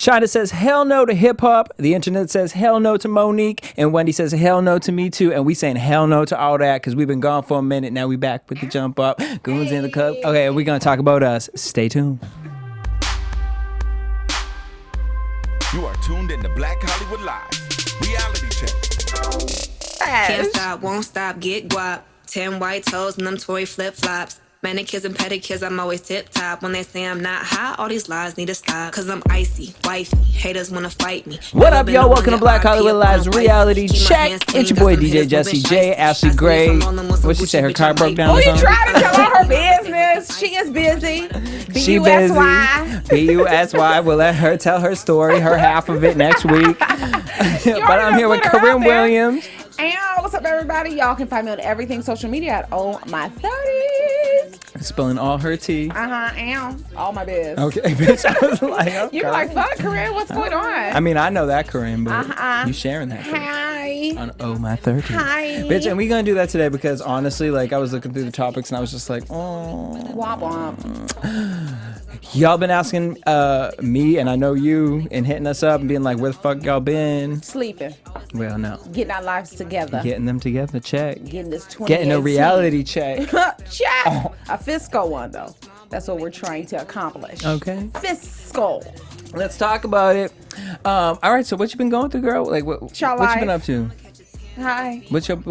China says hell no to hip hop. The internet says hell no to Monique. And Wendy says hell no to me too. And we saying hell no to all that because we've been gone for a minute. Now we back with the jump up. Goons in the club. Okay, we're going to talk about us. Stay tuned. You are tuned in to Black Hollywood Live. Reality check. Can't stop, won't stop, get guap. 10 white toes and them toy flip-flops. Manicures and pedicures, I'm always tip-top. When they say I'm not hot, all these lies need to stop. Cause I'm icy, wifey, haters wanna fight me. What up, y'all? Welcome to Black Hollywood Live's Reality Check. It's your boy, DJ Jesse J, Ashley Gray. What'd she say, her car broke down or We something? try to tell her business. She is busy. She B-U-S-Y. busy. B-U-S-Y. We'll let her tell her story, her half of it next week. But I'm here with Corinne Williams. And what's up, everybody? Y'all can find me on everything social media at Oh My 30s. Spilling all her tea. And all my biz. Okay, bitch. I was like, okay. You were like, fuck, Corinne, what's going on? I mean, I know that, Corinne, but you sharing that. Hi. On Oh My 30s. Hi. Bitch, and we're going to do that today because honestly, like, I was looking through the topics and I was just like, oh. Womp womp. Y'all been asking me, and I know you, and hitting us up and being like, where the fuck y'all been? Sleeping. Well, no. Getting our lives together. Getting them together, check. Getting this 2018. Getting a reality check. Check. Oh. A fiscal one, though. That's what we're trying to accomplish. Okay. Fiscal. Let's talk about it. All right, so what you been going through, girl? Like, what you been up to? Hi. What's your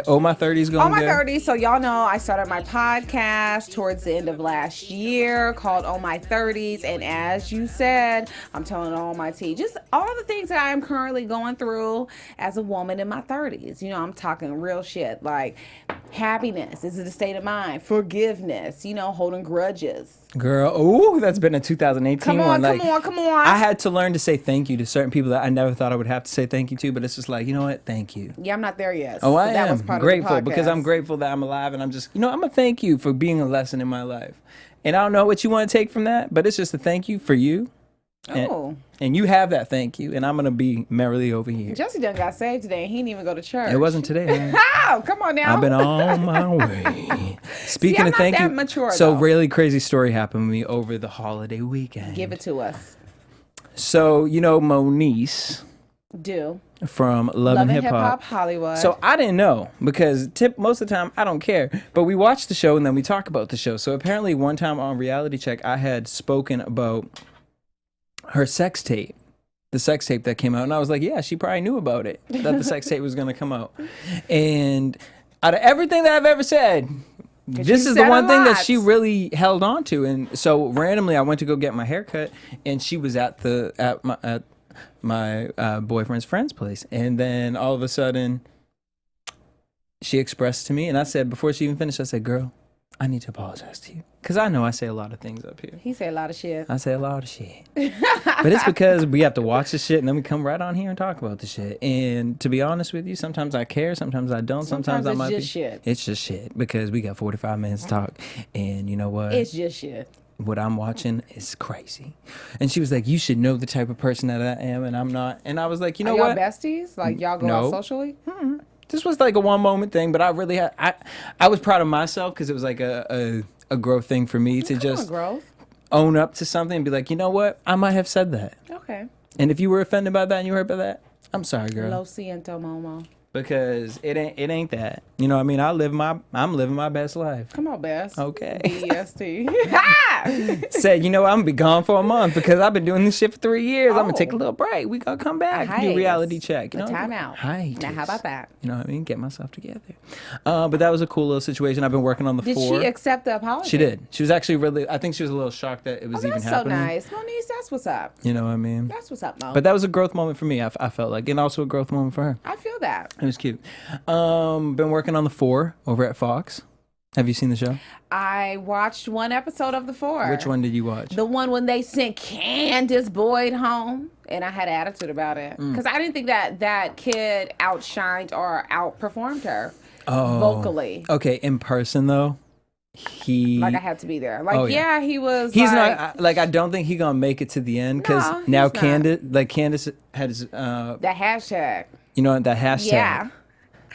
Oh My 30s going Oh My good? 30s. So y'all know I started my podcast towards the end of last year called Oh My 30s. And as you said, I'm telling all my tea. Just all the things that I am currently going through as a woman in my 30s. You know, I'm talking real shit like happiness. Is it a state of mind? Forgiveness. You know, holding grudges. Girl, ooh, that's been a 2018 Come one. on, Like, come on. I had to learn to say thank you to certain people that I never thought I would have to say thank you to, but it's just like, you know what? Thank you. Yeah, I'm not there yet. Oh, So I that am was part grateful of the because I'm podcast. grateful that I'm alive and I'm just, I'm going to thank you for being a lesson in my life. And I don't know what you want to take from that, but it's just a thank you for you. Oh. And you have that thank you, and I'm going to be merrily over here. Jesse done got saved today and he didn't even go to church. It wasn't today. How? Come on now. I've been on my way. Speaking I'm of not thank that you, mature, so though. really crazy story happened to me over the holiday weekend. Give it to us. So, Moniece Do. from Love and Hip Hop Hollywood. So I didn't know because most of the time I don't care, but we watch the show and then we talk about the show. So apparently one time on Reality Check, I had spoken about her sex tape, the sex tape that came out. And I was like, yeah, she probably knew about it, that the sex tape was going to come out. And out of everything that I've ever said, this is the one thing that she really held on to. And so randomly I went to go get my haircut and she was at my boyfriend's friend's place. And then all of a sudden she expressed to me, and I said, before she even finished, I said, girl, I need to apologize to you. Because I know I say a lot of things up here. He said a lot of shit. I say a lot of shit. But it's because we have to watch the shit and then we come right on here and talk about the shit. And to be honest with you, sometimes I care, sometimes I don't. Sometimes I might it's just shit. It's just shit because we got 45 minutes to talk. And you know what? It's just shit. What I'm watching is crazy. And she was like, you should know the type of person that I am and I'm not. And I was like, you know Are y'all what? besties? Like y'all go out socially? This was like a one moment thing, but I really had, I was proud of myself because it was like a growth thing for me to just own up to something and be like, you know what? I might have said that. Okay. And if you were offended by that and you hurt by that, I'm sorry, girl. Lo siento, Momo. Because it ain't that. You know what I mean? I'm living my best life. Come on, Bess. Okay. B-E-S-T. Said, you know what? I'm gonna be gone for a month because I've been doing this shit for 3 years. I'm gonna take a little break. We gonna come back. Do reality check. You know? Time out. Hiatus. Now, how about that? You know what I mean? Get myself together. But that was a cool little situation. I've been working on the Did 4. she accept the apology? She did. She was actually really, I think she was a little shocked that it was even happening. That's so nice. Moniece, that's what's up. You know what I mean? That's what's up, Mo. But that was a growth moment for me, I felt like. And also a growth moment for her. I feel that. It was cute. Been working on the 4 over at Fox. Have you seen the show? I watched one episode of the 4. Which one did you watch? The one when they sent Candace Boyd home, and I had an attitude about it because I didn't think that kid outshined or outperformed her vocally. Okay, in person though, he I had to be there. He was. He's not like I don't think he's gonna make it to the end because now Candace has the hashtag. You know that hashtag. Yeah.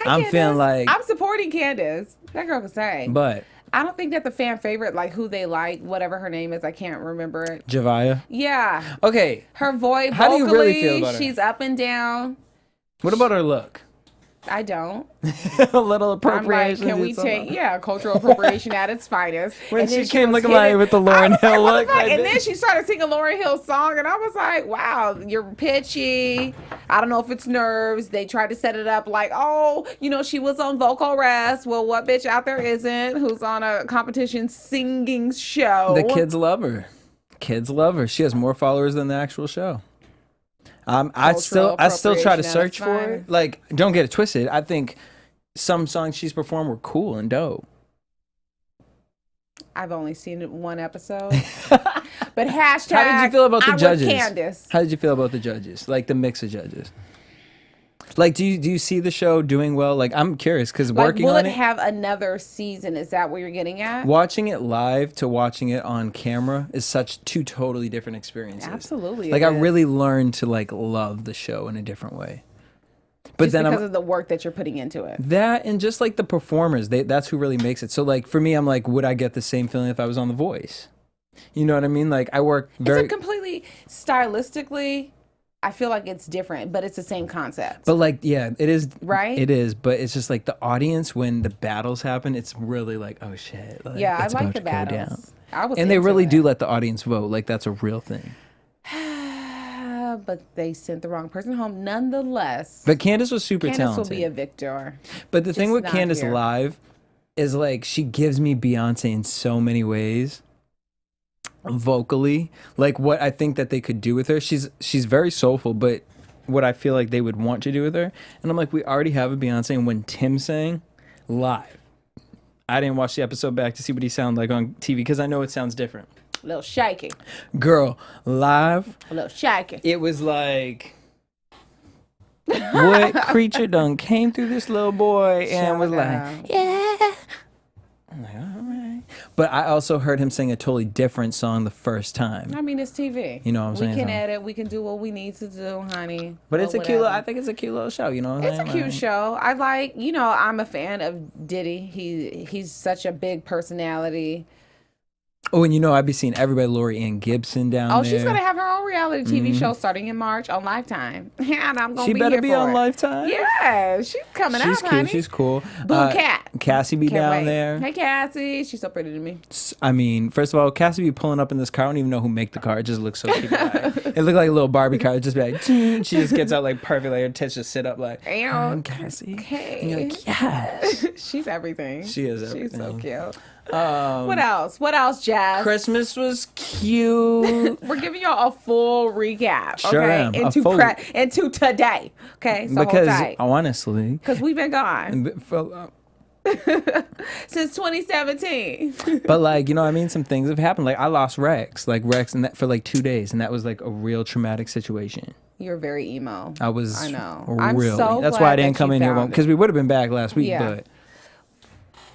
I'm feeling like I'm supporting Candace. That girl can say. But I don't think that the fan favorite, like who they like, whatever her name is, I can't remember it. Javaya. Yeah. Okay. Her voice, How do you really feel vocally, about her? she's up and down. What about her look? I don't. A little I'm like, appropriation. can we take, cultural appropriation at its finest. When And then she came was looking like hitting- with the I Lauryn was Hill like, look. what the fuck? like And this. then she started singing a Lauryn Hill song, and I was like, wow, you're pitchy. I don't know if it's nerves. They tried to set it up like, oh, she was on vocal rest. Well, what bitch out there isn't who's on a competition singing show? The kids love her. Kids love her. She has more followers than the actual show. I still try to search for it. Like, don't get it twisted. I think some songs she's performed were cool and dope. I've only seen one episode. But hashtag, How did you feel about the I'm judges? with Candace. How did you feel about the judges? Like the mix of judges. Like, do you see the show doing well? Like, I'm curious because Like, working will on it it, have another season? Is that what you're getting at? watching it live to watching it on camera is such two totally different experiences. Absolutely. Like, it I is. really learned to like love the show in a different way. But Just then because of the work that you're putting into it. that and just like the performers, that's who really makes it. So like for me, I'm like, would I get the same feeling if I was on The Voice? You know what I mean? Like I work very. It's a completely stylistically. I feel like it's different, but it's the same concept. But like, yeah, it is. Right? It is, but it's just like the audience when the battles happen. It's really like, oh shit. Like, yeah, I it's like about the to go down. battles. I was And they into really it. do let the audience vote. Like that's a real thing. But they sent the wrong person home. Nonetheless, But Candace was super Candace talented. will be a victor. But the thing just with not Candace here. live is like she gives me Beyonce in so many ways. Vocally, like what I think that they could do with her. She's very soulful, but what I feel like they would want to do with her. And I'm like, we already have a Beyonce. And when Tim sang live, I didn't watch the episode back to see what he sounded like on TV because I know it sounds different. A little shaky. Girl, live, A little shaky. it was like, what creature done came through this little boy and was like, Shout yeah. I'm like, all right. But I also heard him sing a totally different song the first time. I mean, it's TV. You know what I'm saying? We can So- edit. We can do what we need to do, honey. But or it's a cute. whatever. I think it's a cute little show. You know what I'm It's a saying? cute Like, show. I like, I'm a fan of Diddy. He's such a big personality. Oh, and I'd be seeing everybody. Lori Ann Gibson down there. Oh, she's gonna have her own reality TV show starting in March on Lifetime, and I'm gonna She be better here be for on it. Lifetime. Yeah, she's coming She's out, cute. honey. She's cool. Boo Cat. Cassie be Can't down wait. there. Hey, Cassie, she's so pretty to me. I mean, first of all, Cassie be pulling up in this car. I don't even know who make the car. It just looks so cute. It looked like a little Barbie car. It just be like, she just gets out like perfect. Like her tits just sit up like, I'm Cassie. Okay. And you're like, yes. She's everything. She is She's so everything. cute. What else? What else, Jazz? Christmas was cute. We're giving y'all a full recap, Sure okay? am. A full- Into today, okay? So Because hold tight. honestly, Because we've been gone since 2017. but like, I mean, some things have happened. Like I lost Rex and that for like 2 days. And that was like a real traumatic situation. You're very emo. I was I know. really. I'm so That's glad why I didn't that come you in here found because it. we would have been back last week. Yeah. But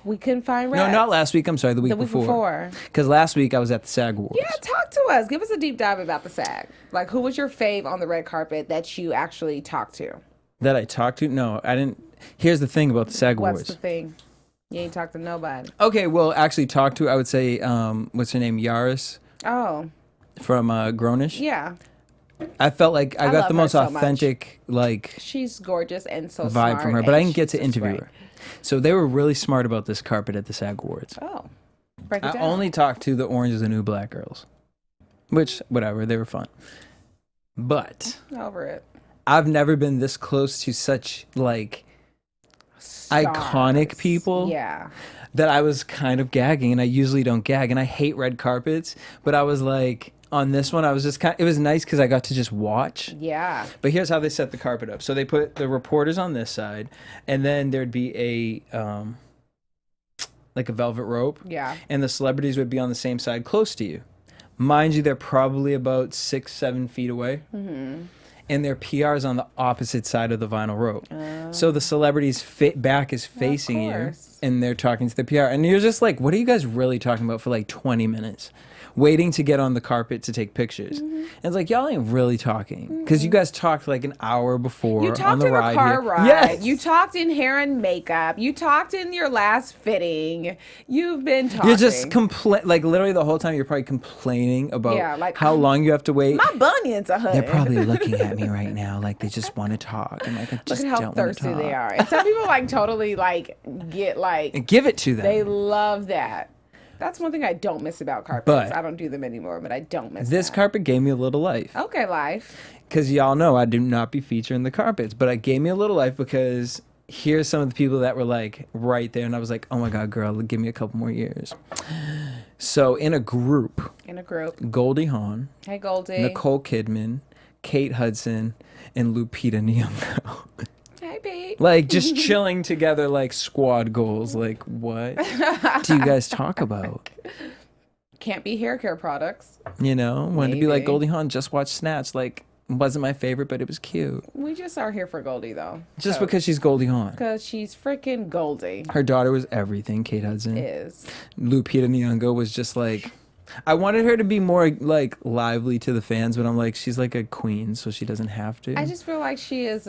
We couldn't find Rex. no, not last week. I'm sorry, the week before. Because last week I was at the SAG Awards. Yeah, talk to us. Give us a deep dive about the SAG. Like, who was your fave on the red carpet that you actually talked to? That I talked to? No, I didn't. Here's the thing about the SAG What's Awards. the thing? You ain't talked to nobody. Okay, well, actually talked to, I would say, what's her name? Yaris Oh, from Grownish. yeah. I felt like I I got love the her most so much. authentic, like, She's gorgeous and so vibe smart. from her, but I and didn't get she's to just interview great. her. So they were really smart about this carpet at the SAG Awards. Oh, break it I down. only talked to the Orange is the New Black girls, which, whatever, they were fun. But Over it. I've never been this close to such, like, iconic Stars. people Yeah. that I was kind of gagging, and I usually don't gag, and I hate red carpets, but I was like, on this one, I was just it was nice because I got to just watch. Yeah. But here's how they set the carpet up. So they put the reporters on this side, and then there'd be a like a velvet rope. Yeah. And the celebrities would be on the same side close to you. Mind you, they're probably about 6-7 feet away. Mm-hmm. And their PR is on the opposite side of the vinyl rope. So the celebrity's back is facing you, course. and they're talking to the PR. And you're just like, what are you guys really talking about for like 20 minutes? waiting to get on the carpet to take pictures. And it's like, y'all ain't really talking. Because you guys talked like an hour before You on talked the in a ride car here. ride. Yes. You talked in hair and makeup. You talked in your last fitting. You've been talking. You're just like literally the whole time you're probably complaining about how long you have to wait. My bunions are They're probably looking at me right now like they just want to talk. And like, I just Look at how don't want to thirsty talk. they are. And some people like totally like get like And give it to them. they love that. That's one thing I don't miss about carpets. But I don't do them anymore, but I don't miss this that. carpet gave me a little life. Okay, life. Because y'all know I do not be featuring the carpets, but it gave me a little life because here's some of the people that were like right there, and I was like, oh my God, girl, give me a couple more years. So in a group, Goldie Hawn, hey Goldie, Nicole Kidman, Kate Hudson, and Lupita Nyong'o. Hey Pete. Like just chilling together like squad goals. Like what do you guys talk about? Can't be hair care products. You know, wanted to be like Maybe. Goldie Hawn, just watch Snatch. Like wasn't my favorite, but it was cute. We just are here for Goldie though. Just because she's Goldie Hawn. Because she's freaking Goldie. Her daughter was everything, Kate Hudson. Is. Lupita Nyong'o was just like, I wanted her to be more like lively to the fans, but I'm like, she's like a queen, so she doesn't have to. I just feel like she is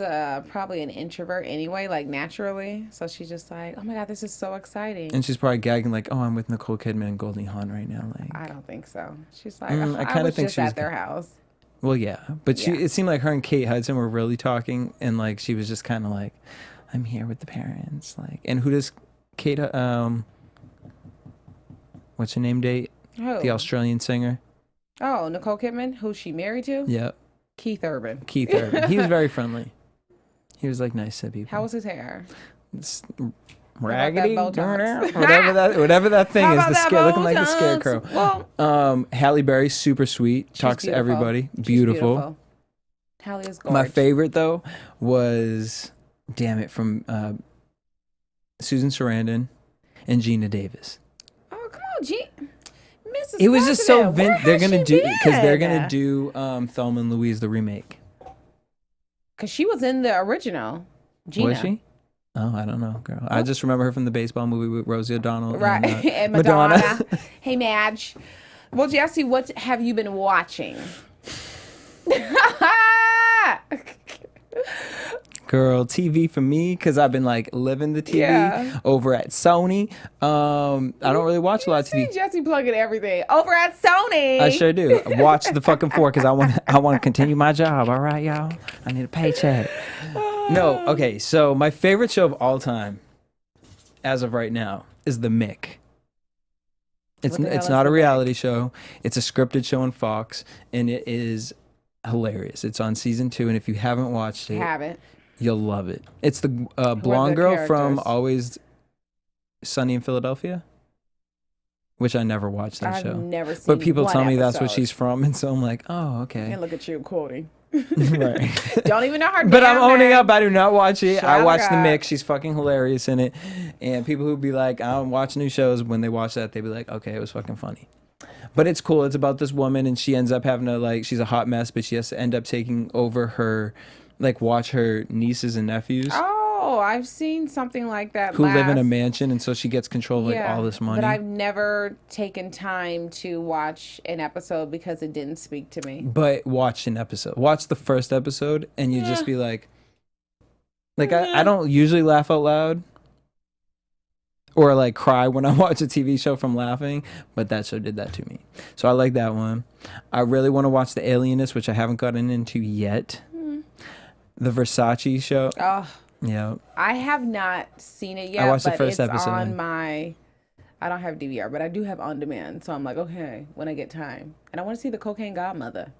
probably an introvert anyway, like naturally. So she's just like, oh my God, this is so exciting. And she's probably gagging like, oh, I'm with Nicole Kidman and Goldie Hawn right now. Like, I don't think so. She's like, I I kinda was think just she was at their house. well, yeah, but Yeah. it seemed like her and Kate Hudson were really talking, and like she was just kind of like, I'm here with the parents, like. And who does Kate? What's her name? Date? Who? The Australian singer. Oh, Nicole Kidman, who's she married to? Yep. Keith Urban. Keith Urban. He was very friendly. He was like nice to people. How was his hair? It's about raggedy, that Botox? whatever that thing How is, about the that looking like the Botox? scarecrow. Well, Halle Berry, super sweet, talks to beautiful. everybody, She's beautiful. Halle is gorgeous. My favorite though was, damn it, from Susan Sarandon and Gina Davis. Oh, come on, Mrs. It was just so President, they're where has gonna she do because they're been? gonna do Thelma and Louise the remake. Because she was in the original. Gina. Was she? Oh, I don't know, girl. I just remember her from the baseball movie with Rosie O'Donnell. Right. And, And Madonna. Hey, Madge. Well, Jesse, what have you been watching? Girl, TV for me, because I've been like living the TV over at Sony. I don't really watch a lot of TV. Jesse plugging everything over at Sony. I sure do. Watch the fucking 4 because I want to continue my job. All right, y'all. I need a paycheck. No, okay. So my favorite show of all time, as of right now, is The Mick. It's What the hell it's is not a The reality show. It's a scripted show on Fox, and it is hilarious. It's on season 2, and if you haven't watched it, Haven't. you'll love it. It's the blonde girl from characters? Always Sunny in Philadelphia, which I never watched that I've show. never seen But people one tell me that's what episode. she's from, and so I'm like, oh, okay. And look at you quoting. Right. Don't even know her But damn I'm owning name. up. I do not watch it. I Shut watch The up. Mix. She's fucking hilarious in it. And people who be like, I don't watch new shows, when they watch that, they be like, okay, it was fucking funny. But it's cool. It's about this woman, and she ends up having to, like, she's a hot mess, but she has to end up taking over her, like, watch her nieces and nephews Oh, I've seen something like that. who live in a last- mansion, and so she gets control of, like, all this money. But I've never taken time to watch an episode because it didn't speak to me. But watch an episode. Watch the first episode, and you just be like I don't usually laugh out loud or like cry when I watch a TV show from laughing, but that show did that to me. So I like that one. I really want to watch The Alienist, which I haven't gotten into yet. The Versace show. Oh, Yeah. I have not seen it yet. I watched the but first it's episode. on my. I don't have DVR, but I do have on demand. So I'm like, okay, when I get time, and I want to see The Cocaine Godmother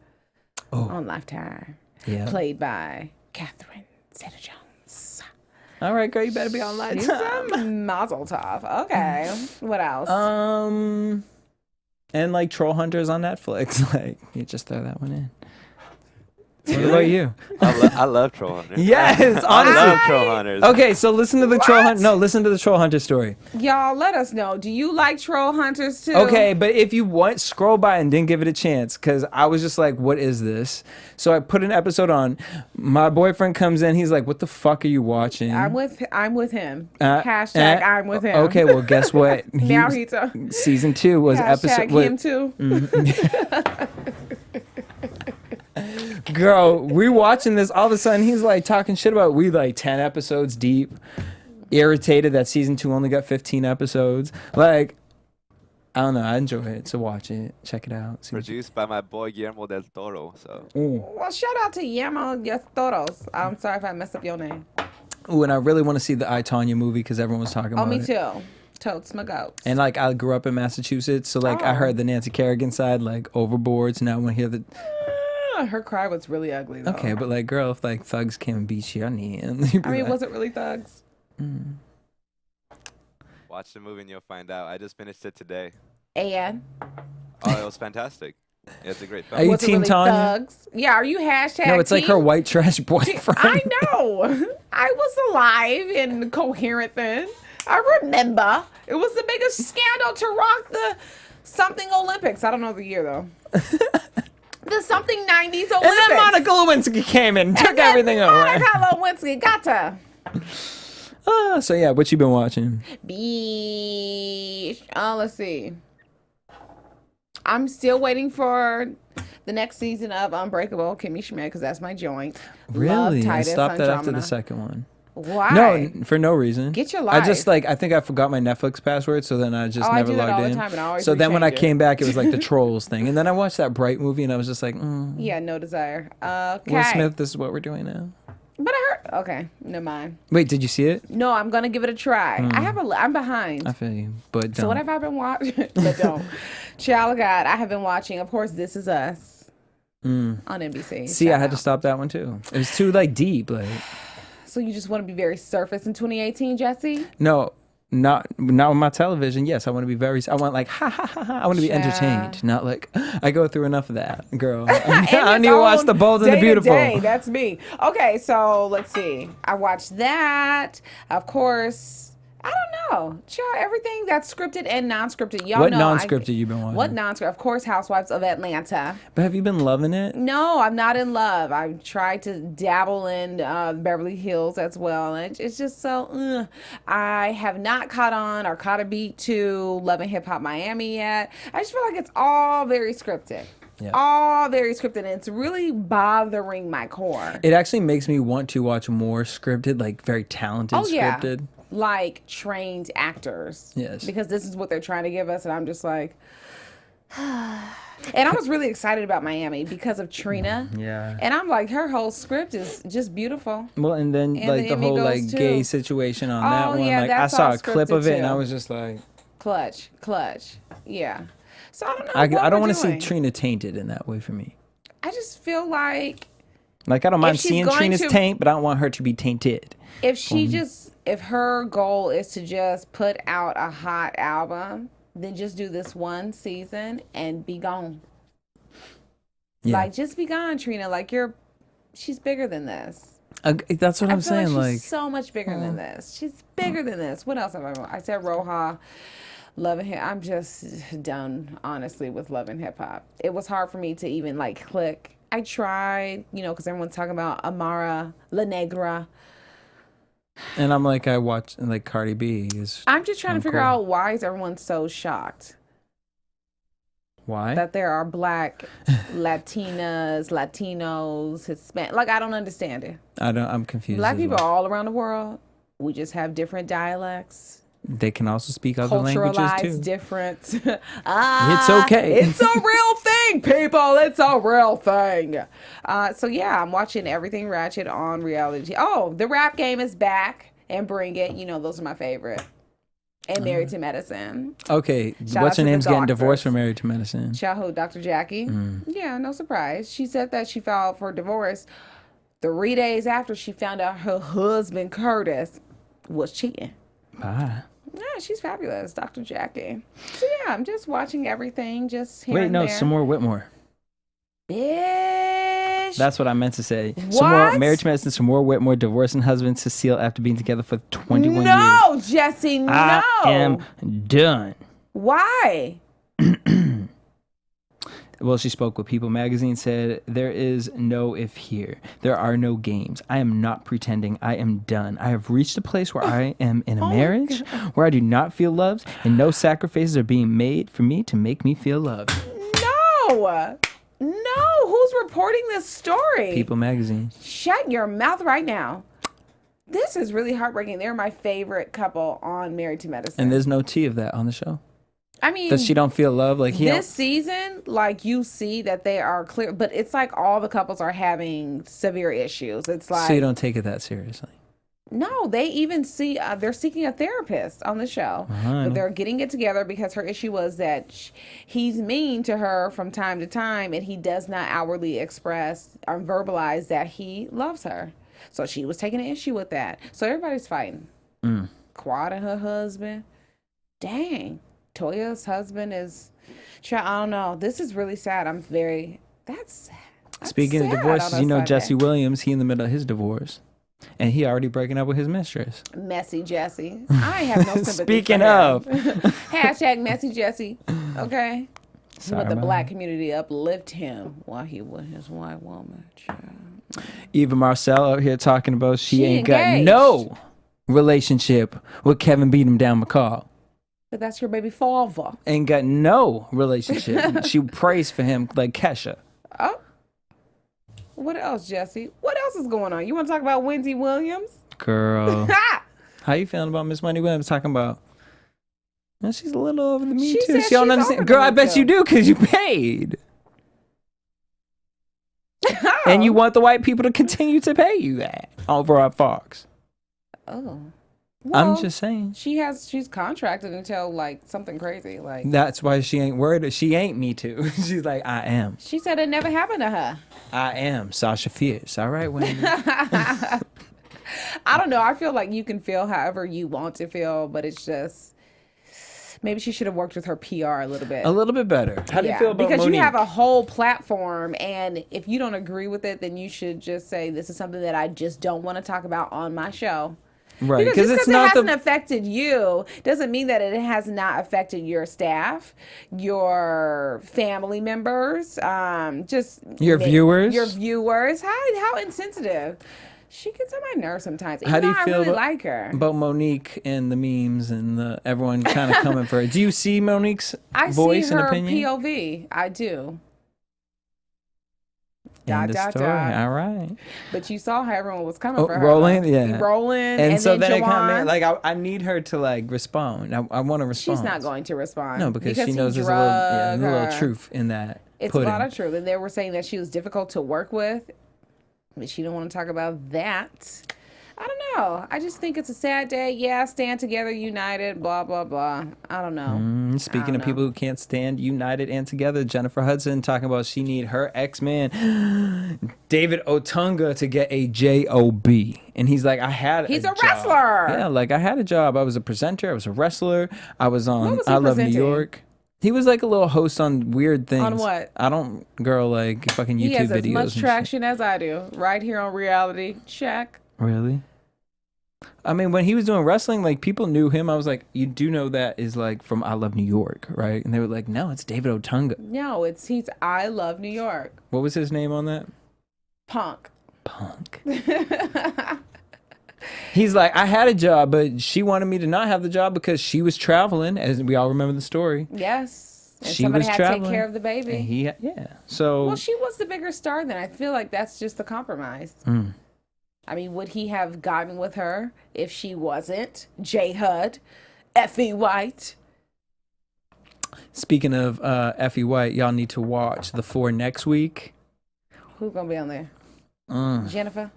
on Lifetime, Yeah. played by Catherine Zeta-Jones. All right, girl, you better be on She's Lifetime. a mazel tov. Okay, what else? And like Troll Hunters on Netflix. Like, you just throw that one in. What about you? I love Troll Hunter. Yes, I honestly. love Troll Hunters. Okay, so listen to the Troll Hunter. No, listen to the Troll Hunter story. Y'all, let us know. Do you like troll hunters too? Okay, but if you want, scroll by and didn't give it a chance because I was just like, what is this? So I put an episode on. My boyfriend comes in. He's like, what the fuck are you watching? I'm with him. Hashtag I'm with him. Okay, well, guess what? Now he told. Season 2 was Hashtag episode. him too. Girl, we watching this. All of a sudden, he's like talking shit about we like 10 episodes deep. Irritated that season 2 only got 15 episodes. Like, I don't know. I enjoy it. So watch it. Check it out. See what you- Produced by my boy Guillermo del Toro. So Well, shout out to Guillermo del Toros. I'm sorry if I messed up your name. Ooh, and I really want to see the I, Tonya movie because everyone was talking Oh, about me it. too. Totes my goats. And like I grew up in Massachusetts, so like I Oh. heard the Nancy Kerrigan side, like overboards. Now I want to hear the Her cry was really ugly though. okay, but like girl, if like thugs came and beat you, I need. I mean, was it really thugs? watch the movie and you'll find out. I just finished it today. And Oh, it was fantastic. Yeah, it's a great Are film. you was it Team really Tonya? thugs? Yeah, are you hashtag No, it's like her team? white trash boyfriend. I know. I was alive and coherent then. I remember. It was the biggest scandal to rock the something Olympics. I don't know the year though. The something 90s Olympics. And then Monica Lewinsky came and took everything over. Monica Lewinsky got to. So yeah, what you been watching? Beach. Let's see. I'm still waiting for the next season of Unbreakable Kimmy Schmidt because that's my joint. Really? Love I Titus stopped that after the Andromeda. second one. Why? No, for no reason. Get your I just life. like I think I forgot my Netflix password, so then I just Oh, I never do that logged all the in. time, and I always So then when I rechange it. came back, it was like the Trolls thing, and then I watched that Bright movie, and I was just like, Yeah, no desire. Okay. Will Smith, this is what we're doing now. But I heard. Okay, never mind. Wait, did you see it? No, I'm gonna give it a try. I'm behind. I feel you, but don't. So what have I been watching? But don't. Child of God, I have been watching, of course, This Is Us on NBC. See, Shout I had to out. stop that one too. It was too like deep. Like, So you just want to be very surface in 2018, Jesse? no, not with my television. Yes, I want to be very. I want like ha ha ha ha. I want to be Child. entertained, not like I go through enough of that, girl. In I its need to watch own The Bold and the day-to-day, Beautiful. That's me. Okay, so let's see. I watched that. Of course, I don't know. Child, everything that's scripted and non-scripted. Y'all What know. non-scripted you been watching? What non-scripted? Of course, Housewives of Atlanta. But have you been loving it? No, I'm not in love. I've tried to dabble in Beverly Hills as well. And it's just so, I have not caught on or caught a beat to Love and Hip Hop Miami yet. I just feel like it's all very scripted. Yeah. All very scripted. And it's really bothering my core. It actually makes me want to watch more scripted, like very talented Oh, yeah. scripted. Like trained actors. Yes. Because this is what they're trying to give us. And I'm just like, and I was really excited about Miami because of Trina. Yeah. And I'm like, her whole script is just beautiful. Well, and then And like the the whole Amigos, like too. gay situation on that Oh, one. yeah, Like I that's saw all a clip scripted, of it and I too. was just like, Clutch. Yeah. So I don't know. I what don't want to see Trina tainted in that way for me. I just feel like Like I don't mind she's seeing going Trina's to- taint, but I don't want her to be tainted. if her goal is to just put out a hot album, then just do this one season and be gone. Yeah. Like just be gone, Trina. Like she's bigger than this. That's what I I'm feel saying. she's Like so much bigger than this. She's bigger than this. What else have I said Roja, Love and Hip. I'm just done, honestly, with Love and Hip Hop. It was hard for me to even like click. I tried, because everyone's talking about Amara La Negra. and I'm like I watch like Cardi B is I'm just trying to figure cool. out why is everyone so shocked why? that there are black Latinas, Latinos, Hispanic. Like I don't understand it. I'm confused. Black as people well. are all around the world. We just have different dialects. They can also speak other languages Culturalized too. different. It's okay. It's a real thing, people. It's a real thing. So yeah, I'm watching everything Ratchet on reality. Oh, the Rap Game is back and Bring It. Those are my favorite. And Married to Medicine. Okay, Shout out what's to her the name's getting doctors. divorced from Married to Medicine? Childhood Dr. Jackie. Yeah, no surprise. She said that she filed for divorce 3 days after she found out her husband Curtis was cheating. Bye. Yeah, she's fabulous, Dr. Jackie. So yeah, I'm just watching everything, just here Wait, and no, there. some more Whitmore. Bitch. That's what I meant to say. Some more What? Marriage to Medicine, some more Whitmore divorcing husband Cecile after being together for 21 years. No, Jesse, no. I am done. Why? Well, she spoke with People magazine, said, there is no if here. There are no games. I am not pretending. I am done. I have reached a place where I am in a marriage where I do not feel loved and no sacrifices are being made for me to make me feel loved. No. No. Who's reporting this story? People magazine. Shut your mouth right now. This is really heartbreaking. They're my favorite couple on Married to Medicine. And there's no tea of that on the show. I mean, That she don't feel love. Like this season, like you see that they are clear, but it's like all the couples are having severe issues. It's like, so you don't take it that seriously. no, they even see they're seeking a therapist on the show. But they're getting it together because her issue was that he's mean to her from time to time, and he does not outwardly express or verbalize that he loves her. So she was taking an issue with that. So everybody's fighting. Quad and her husband. Dang. Toya's husband is, I don't know. This is really sad. That's Speaking of sad divorces, on a you know Sunday. Jesse Williams, he in the middle of his divorce. And he already breaking up with his mistress. Messy Jesse. I have no sympathy. Speaking for him. of. Hashtag Messy Jesse. Okay. Sorry, But the man. black community uplift him while he was his white woman. Child. Eva Marcel out here talking about she ain't got engaged. no relationship with Kevin Beat 'em down McCall. But that's your baby father. Ain't got no relationship. She prays for him like Kesha. Oh. What else, Jesse? What else is going on? You want to talk about Wendy Williams? Girl. Ha! How you feeling about Miss Wendy Williams talking about? Well, she's a little over the me She too. said She don't she's understand. over Girl, the I Me bet Too. you do because you paid. And you want the white people to continue to pay you that over at Fox. Oh. I'm Well, just saying. she's contracted until like something crazy. Like That's why she ain't worried. She ain't me too. She's like, I am. she said it never happened to her. I am Sasha Fierce. All right, Wendy. I don't know. I feel like you can feel however you want to feel, but it's just maybe she should have worked with her PR a little bit. A little bit better. How do you feel about because Monique? you have a whole platform, and if you don't agree with it, then you should just say this is something that I just don't want to talk about on my show. Right, Because because just it's it not hasn't the affected you doesn't mean that it has not affected your staff, your family members, just Your viewers? Your viewers. How insensitive. She gets on my nerves sometimes. Even How do you though feel I really about, like her. about Monique and the memes and everyone kind of coming for her? Do you see Monique's I voice see her and opinion? POV. I do. End of story. All right. But you saw how everyone was coming for her. Rolling, though. yeah. Rolling, and so then it Jawan, kind of like I need her to like respond. I want to respond. she's not going to respond. No, because she he knows there's a little drug truth in that. It's pudding. a lot of truth. And they were saying that she was difficult to work with, but she didn't want to talk about that. I don't know. I just think it's a sad day. Yeah, stand together, united, blah, blah, blah. I don't know. Speaking of people who can't stand united and together, Jennifer Hudson talking about she need her ex-man, David Otunga, to get a job. And he's like, He's a job. wrestler. Yeah, like I had a job. I was a presenter. I was a wrestler. I was on What was he I Love New presenting? York. He was like a little host on weird things. On what? I don't, girl, like fucking YouTube He has videos. as much and shit. traction as I do. Right here on Reality Check. Really? I mean, when he was doing wrestling, like people knew him. I was like, you do know that is like from I Love New York, right? And they were like, no, it's David Otunga. No, he's I Love New York. What was his name on that? Punk. Punk. He's like, I had a job, but she wanted me to not have the job because she was traveling, as we all remember the story. Yes. And She somebody was had to traveling. take care of the baby. And yeah. So Well, she was the bigger star then. I feel like that's just the compromise. I mean, would he have gotten with her if she wasn't J Hud, Effie White? speaking of Effie White, y'all need to watch The Four next week. Who's gonna be on there? Jennifer?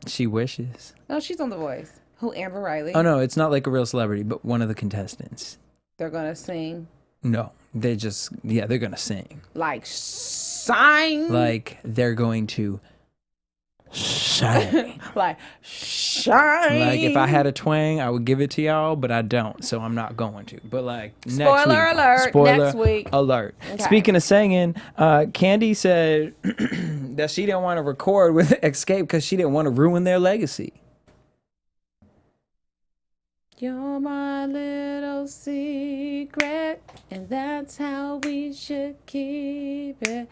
She wishes. No, she's on The Voice. Who? Amber Riley. Oh no, it's not like a real celebrity, but one of the contestants. They're gonna sing No, they're gonna sing. like sign. Like they're going to shine. Like shine. Like, if I had a twang, I would give it to y'all, but I don't, so I'm not going to. But, like, Spoiler next week. alert, Spoiler next week. alert. Okay. Speaking of singing, Candy said that she didn't want to record with Escape because she didn't want to ruin their legacy. You're my little secret, and that's how we should keep it.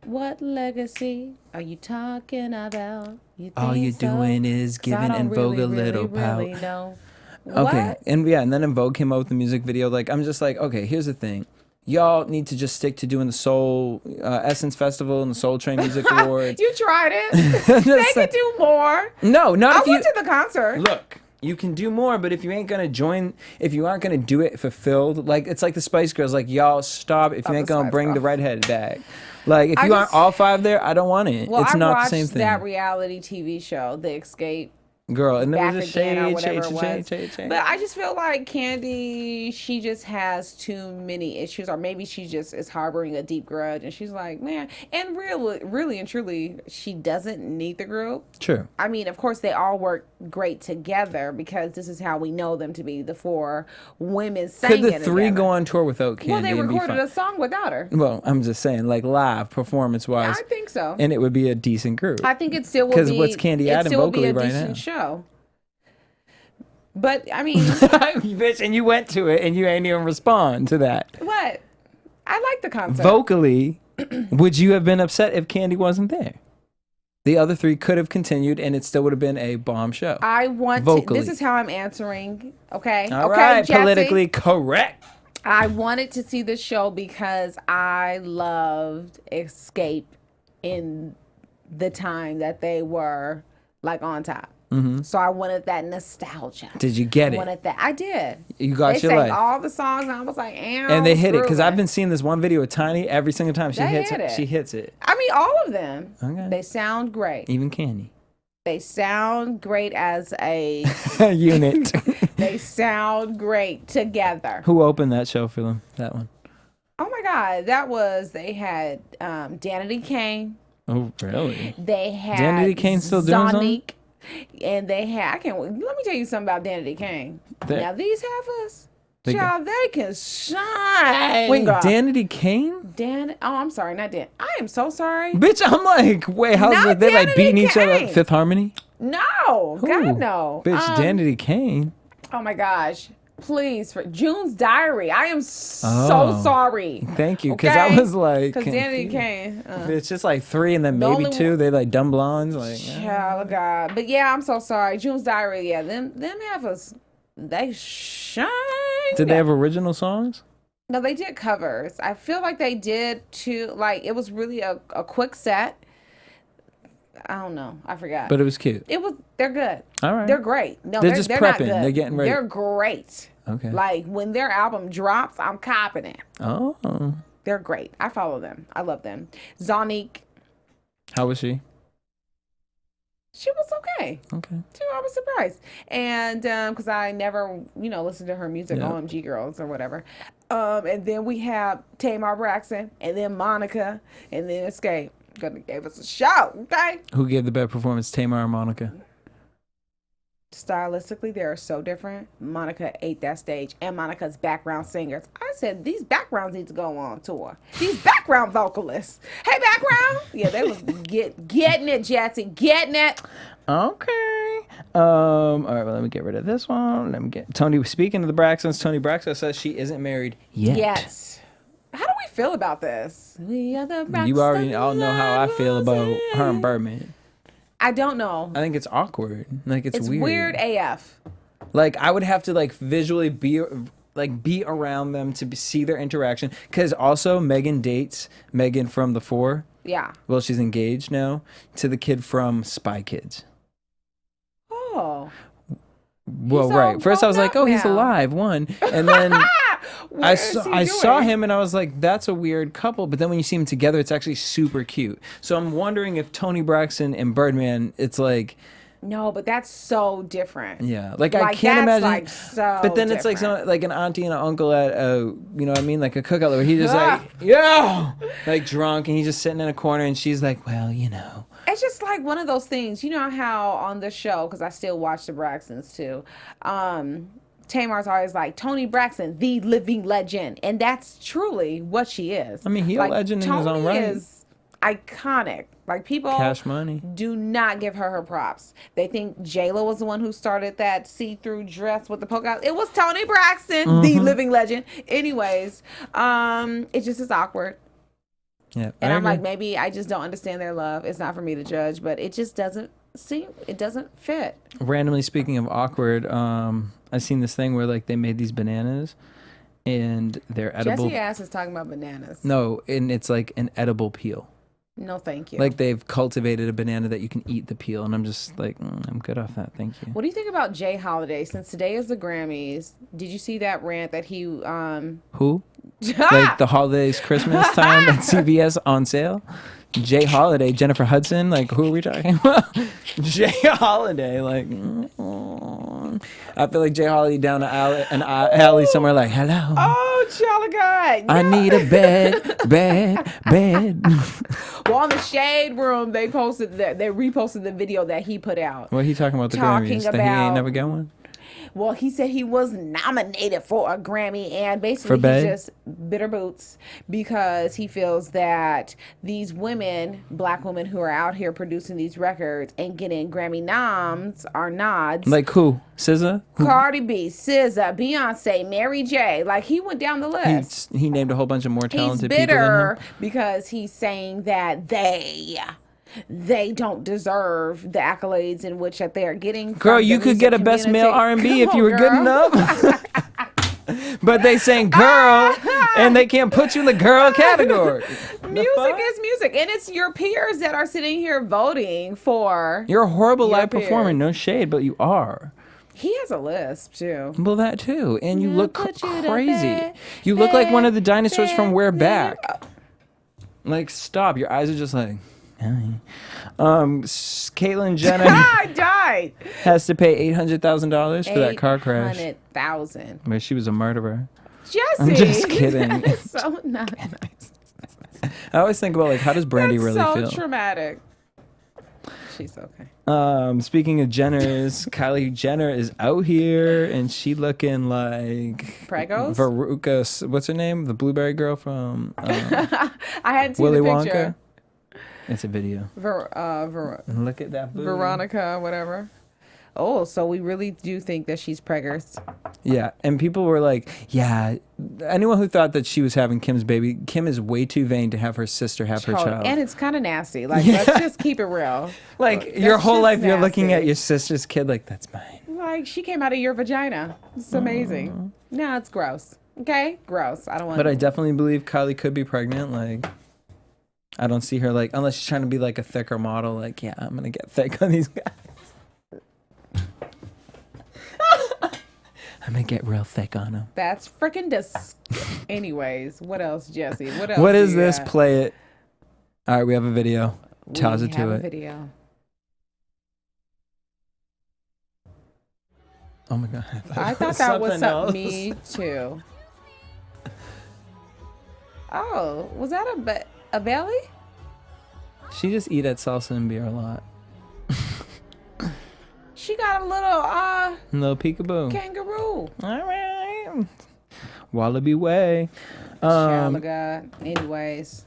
What legacy are you talking about? You All think you're so? doing is 'Cause I giving don't En Vogue a really, little really pout. know. Okay, What? and then En Vogue came out with the music video. Like, I'm just like, okay, here's the thing. Y'all need to just stick to doing the Soul Essence Festival and the Soul Train Music Awards. You tried it. They Just could do more. No, not I if you went to the concert. look. You can do more, but if you ain't gonna join, if you aren't gonna do it fulfilled, like it's like the Spice Girls, like y'all stop if you ain't the gonna Spice bring the Girls. redhead back. Like if I you aren't just- all five there, I don't want it. Well, It's I not the watched same thing, that reality TV show, The Escape. girl. And there Back was a again or shade, whatever shade, it shade, was. shade, shade. But I just feel like Candy, she just has too many issues, or maybe she just is harboring a deep grudge, and she's like, man, and really and truly, she doesn't need the group. True. I mean, of course, they all work great together because this is how we know them to be, the four women singing Could the three together. go on tour without Candy? Well, they and be recorded fun? a song without her. Well, I'm just saying, like live performance wise, I think so. and it would be a decent group. I think it still will be. 'Cause what's Candy it adding still will be a vocally right decent now? show. But I mean, Bitch, and you went to it and you ain't even respond to that. what? I like the concert. Vocally, would you have been upset if Candy wasn't there? The other three could have continued and it still would have been a bomb show. I want Vocally. to. This is how I'm answering. Okay. All okay, right, Jesse. politically correct. I wanted to see this show because I loved Escape in the time that they were like on top. Mm-hmm. So I wanted that nostalgia. Did you get I it? wanted that. I did. You got They your sang life. all the songs, and I was like, And they hit it because I've grooving. been seeing this one video with Tiny every single time she They hits hit it. it. She hits it. I mean, all of them. Okay. They sound great. Even Candy. They sound great as a. Unit. They sound great together. Who opened that show for them? That one. Oh my God, they had Janedy Kane. Oh, really? They had Janedy Kane still doing something? Zonique, and they had. Let me tell you something about Janedy Kane. Now these heifers, They child, they can shine. Wait, Danity Kane? I'm sorry, not Dan. I am so sorry. Bitch, I'm like, wait, how's Not it? They like Danity beating each other Kane. at Fifth Harmony? No, Ooh, God no. Bitch, Danity Kane. Oh my gosh. Please, for June's Diary. I am so Oh. sorry. Thank you, because I was like, Because Janedy confused. Kane. It's just like three and then The maybe only two. one- They like dumb blondes. Like, Child of God. But yeah, I'm so sorry. June's Diary, yeah, them heifers, they shine. did they have original songs? No, they did covers. I feel like they did too. Like, it was really a quick set. I don't know. I forgot. But it was cute. They're good. All right. They're great. No, They're just not prepping. good. They're getting ready. They're great. Okay. Like, when their album drops, I'm copping it. Oh. They're great. I follow them. I love them. Zonique, How was she? she was okay. Okay. Too, I was surprised. And because I never, listened to her music, Yeah. OMG Girls or whatever. And then we have Tamar Braxton, and then Monica, and then Escape. Gonna give us a show, okay? Who gave the better performance, Tamar or Monica? Stylistically, they are so different. Monica ate that stage, and Monica's background singers. I said these backgrounds need to go on tour. These background vocalists. Hey, background. Yeah, they was getting it, Jesse, getting it. Okay. All right, well, let me get rid of this one. Let me get Tony. Speaking of the Braxtons, Tony Braxton says she isn't married yet. Yes. How do we feel about this? We are the You already Braxton all know how I feel about her and Birdman. I don't know. I think it's awkward. Like it's weird AF. Like I would have to like visually be around them to see their interaction. Because also Megan dates Megan from The Four. Yeah. Well, she's engaged now to the kid from Spy Kids. Oh. Well, He's all right. First I was grown like, up oh, he's now. alive. One, and then What I is he saw doing? him and I was like, that's a weird couple. But then when you see them together, it's actually super cute. So I'm wondering if Tony Braxton and Birdman, it's like, No, but that's so different. yeah, like I Like, can't that's, imagine. like, so but then it's like different. like an auntie and an uncle at you know what I mean, like a cookout where he's just like, yeah, like drunk and he's just sitting in a corner and she's like, well, you know. it's just like one of those things. You know how on the show, because I still watch the Braxtons too. Tamar's always like, Toni Braxton, the living legend, and that's truly what she is. I mean, he's a legend in his own right. Toni is iconic. Like, people Cash money. do not give her props. They think J-Lo was the one who started that see-through dress with the poke out. It was Toni Braxton, the living legend. Anyways, it just is awkward. Yeah, And I'm like, maybe I just don't understand their love. It's not for me to judge, but it just doesn't fit. Randomly speaking of awkward, I seen this thing where like they made these bananas and they're edible. Jesse Ass is talking about bananas. No, and it's like an edible peel. No, thank you. Like they've cultivated a banana that you can eat the peel, and I'm just like, I'm good off that. Thank you. What do you think about Jay Holiday? Since today is the Grammys, did you see that rant that he Who? Like the holidays, Christmas time at CVS on sale? Jay Holiday, Jennifer Hudson, like who are we talking about? Jay Holiday, like I feel like Jay Holiday down an alley somewhere like, hello. Oh, child of God. I need a bed. Well, on the Shade Room, they reposted the video that he put out. What he talking about the Talking Grammys? That he ain't never got one? Well, he said he was nominated for a Grammy, and basically For he's Bae? just bitter boots because he feels that these women, black women who are out here producing these records and getting Grammy nods or nods. Like who? SZA? Cardi B, SZA, Beyonce, Mary J. Like, he went down the list. He named a whole bunch of more talented He's people than bitter him. because he's saying that they don't deserve the accolades in which that they are getting. Girl, from you the could get a music best male community. R&B if Come you were on, good girl. enough. But they saying girl, and they can't put you in the girl category. Music is music, and it's your peers that are sitting here voting for. You're a horrible your live performer. peers. No shade, but you are. He has a lisp too. Well, that too. And you Yeah, look put you to crazy. bed, You look like one of the bed, dinosaurs from bed, We're bed. Back. Like, stop. Your eyes are just like, hi. Caitlyn Jenner I died. has to pay $800,000 for that car crash. $800,000. Where she was a murderer. Jesse. I'm just kidding. That is so not nice. I always think about, like, how does Brandy That's really so feel? traumatic. She's okay. Speaking of Jenners, Kylie Jenner is out here and she looking like Pregos? Veruca. What's her name? The blueberry girl from I hadn't seen Willy the Wonka. picture. It's a video. Look at that booty. Veronica, whatever. Oh, so we really do think that she's preggers. Yeah, and people were like, yeah, anyone who thought that she was having Kim's baby, Kim is way too vain to have her sister have her child. And it's kind of nasty. Like, Yeah. let's just keep it real. Like, That's your whole just life you're looking nasty. at your sister's kid like, that's mine. Like, she came out of your vagina. It's amazing. No, it's gross. Okay? Gross. I don't want But I definitely believe Kylie could be pregnant. Like, I don't see her, like, unless she's trying to be like a thicker model. Like, yeah, I'm going to get thick on these guys. I'm going to get real thick on them. That's freaking Anyways, what else, Jesse? What else? What do is you this? got? Play it. All right, we have a video. Tells We it have to a it. video. Oh my God. I thought that was something. Me too. Oh, was that a belly? She just eat at salsa and beer a lot. She got a little No peekaboo. kangaroo. All right. Wallaby way. Child of God. Anyways,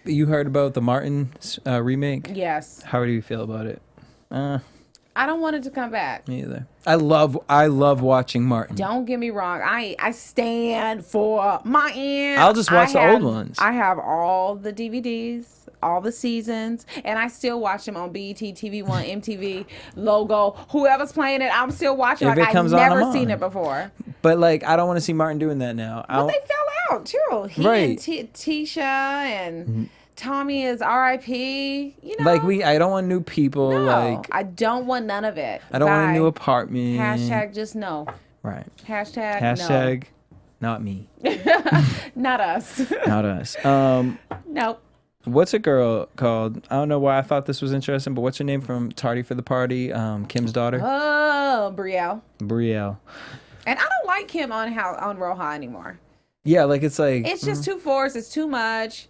You heard about the Martin remake? yes. How do you feel about it? I don't want it to come back. Me either. I love watching Martin. Don't get me wrong. I stand for Martin. I'll just watch the old ones. I have all the DVDs, all the seasons, and I still watch them on BET, TV One, MTV, Logo. Whoever's playing it, I'm still watching. If Like, it comes I've on, never I'm seen on. it before. But like, I don't want to see Martin doing that now. But they fell out too. He Right. and Tisha and Tommy is R.I.P. You know, Like I don't want new people. no, Like I don't want none of it. I don't want a Bye. new apartment. Hashtag just no. Right. Hashtag Not me. no. Not us. Not us. Nope. What's a girl called? I don't know why I thought this was interesting, but what's her name from Tardy for the Party? Kim's daughter, Oh, Brielle. Brielle. And I don't like him on Roja anymore. Yeah, like it's like It's just too forced. It's too much.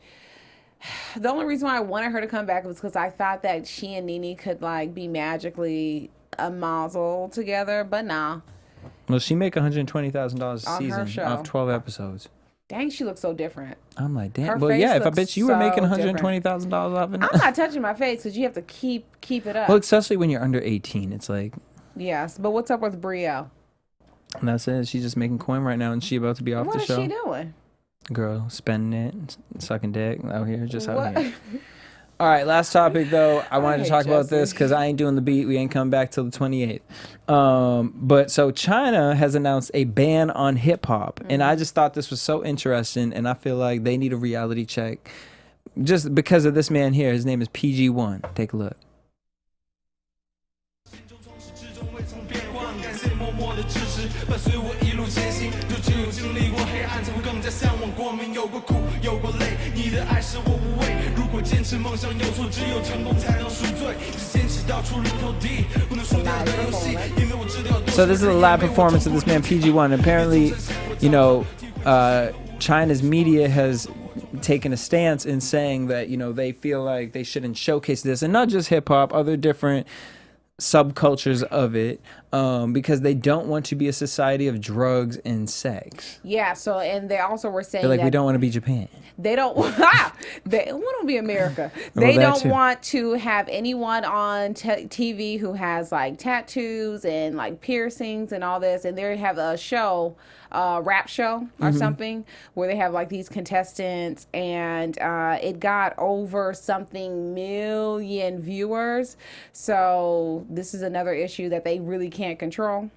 The only reason why I wanted her to come back was because I thought that she and Nene could like be magically a mazel together, but nah. Well, she make $120,000 a On her season show. off 12 episodes. Dang, she looks so different. I'm like, damn. Her Well, face yeah, if I looks bet you were making so $120,000 off of it. I'm not touching my face because you have to keep it up. Well, especially when you're under 18. It's like, Yes, but what's up with Brio? and that's it. She's just making coin right now, and she about to be off What the is show. she doing? Girl, spending it, sucking dick out here, just out What? here. All right, last topic though. I wanted to hate talk about Jesse. this because I ain't doing the beat. We ain't coming back till the 28th. But so China has announced a ban on hip hop, and I just thought this was so interesting, and I feel like they need a reality check, just because of this man here. His name is PG1. Take a look. So this is a live performance of this man PG1. Apparently, China's media has taken a stance in saying that, they feel like they shouldn't showcase this, and not just hip hop, other different subcultures of it, because they don't want to be a society of drugs and sex. Yeah, so, and they also were saying They're like, that we don't want to be Japan. they don't they want to be America. Well, They that don't too. want to have anyone on TV who has like tattoos and like piercings and all this, and they have a show, rap show or something, where they have like these contestants, and it got over something million viewers. So this is another issue that they really can't control.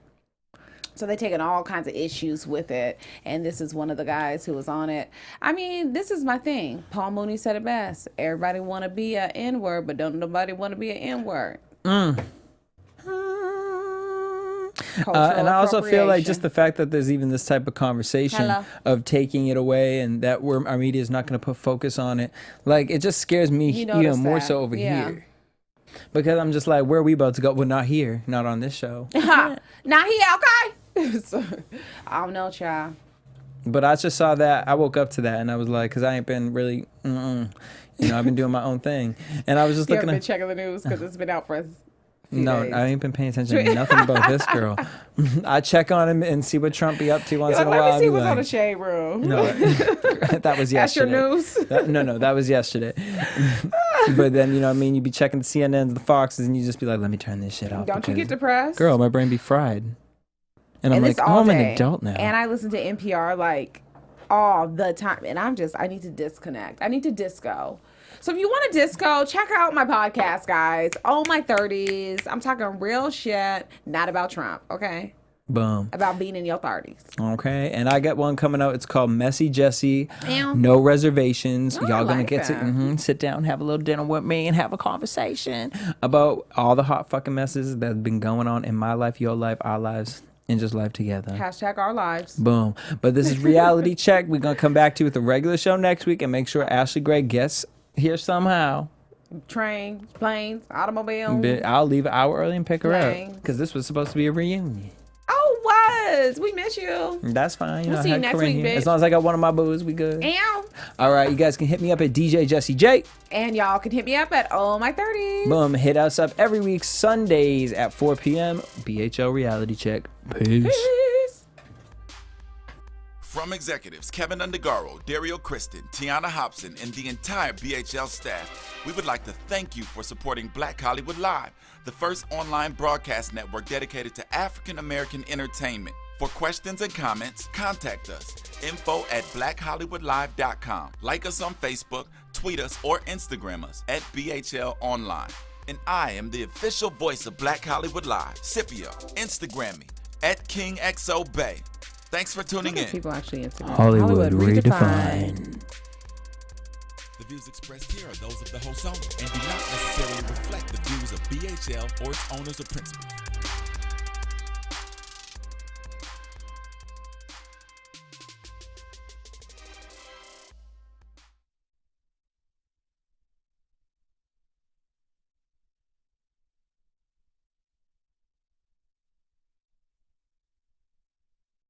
So they're taking all kinds of issues with it, and this is one of the guys who was on it. I mean, this is my thing. Paul Mooney said it best. Everybody want to be an N-word, but don't nobody want to be an N-word. And I also feel like just the fact that there's even this type of conversation Hello. of taking it away, and that our media is not going to put focus on it, like it just scares me You even notice more that. so over Yeah. here. Because I'm just like, where are we about to go? Well, not here, not on this show. Not here, okay? So, I don't know, child. But I just saw that. I woke up to that, and I was like, because I ain't been really, I've been doing my own thing, and I was just You looking haven't been at. checking the news because it's been out for a few No, days. I ain't been paying attention to nothing about this girl. I check on him and see what Trump be up to once You're in like, a while. let me see I'll be what's on the like, shade room. no, that was That's your yesterday. news. No, that was yesterday. But then, you'd be checking the CNNs, the Foxes, and you just be like, let me turn this shit off. Don't you because, get depressed? girl, my brain be fried. And I'm it's like, all I'm an day. adult now. And I listen to NPR like all the time. And I need to disconnect. I need to disco. So if you want to disco, check out my podcast, guys. Oh, my 30s. I'm talking real shit, not about Trump, okay? Boom. About being in your 30s. Okay, and I got one coming out. It's called Messy Jesse. Ew. No reservations. Oh, Y'all I gonna like get that. to sit down, have a little dinner with me, and have a conversation about all the hot fucking messes that have been going on in my life, your life, our lives, and just life together. Hashtag our lives. Boom. But this is Reality Check. We're gonna come back to you with a regular show next week and make sure Ashley Gray gets here somehow. Trains, planes, automobiles. But I'll leave an hour early and pick her Planes. up because this was supposed to be a reunion. Oh, was. We miss you. That's fine. We'll I see you had next Corinne week, here. bitch. As long as I got one of my boos, we good. Ow. All right, you guys can hit me up at DJ Jesse J. And y'all can hit me up at Oh My 30s. Boom, hit us up every week Sundays at 4 p.m. BHL Reality Check. Peace. Peace. From executives Keven Undergaro, Dario Kristen, Tiana Hobson, and the entire BHL staff, we would like to thank you for supporting Black Hollywood Live, the first online broadcast network dedicated to African American entertainment. For questions and comments, contact us. info@blackhollywoodlive.com. Like us on Facebook, tweet us, or Instagram us at BHL Online. And I am the official voice of Black Hollywood Live, Scipio. Instagram me at KingXOBay. Thanks for tuning in. People actually Instagram. Hollywood redefined. The views expressed here are those of the host only and do not necessarily reflect the views of BHL or its owners or principals.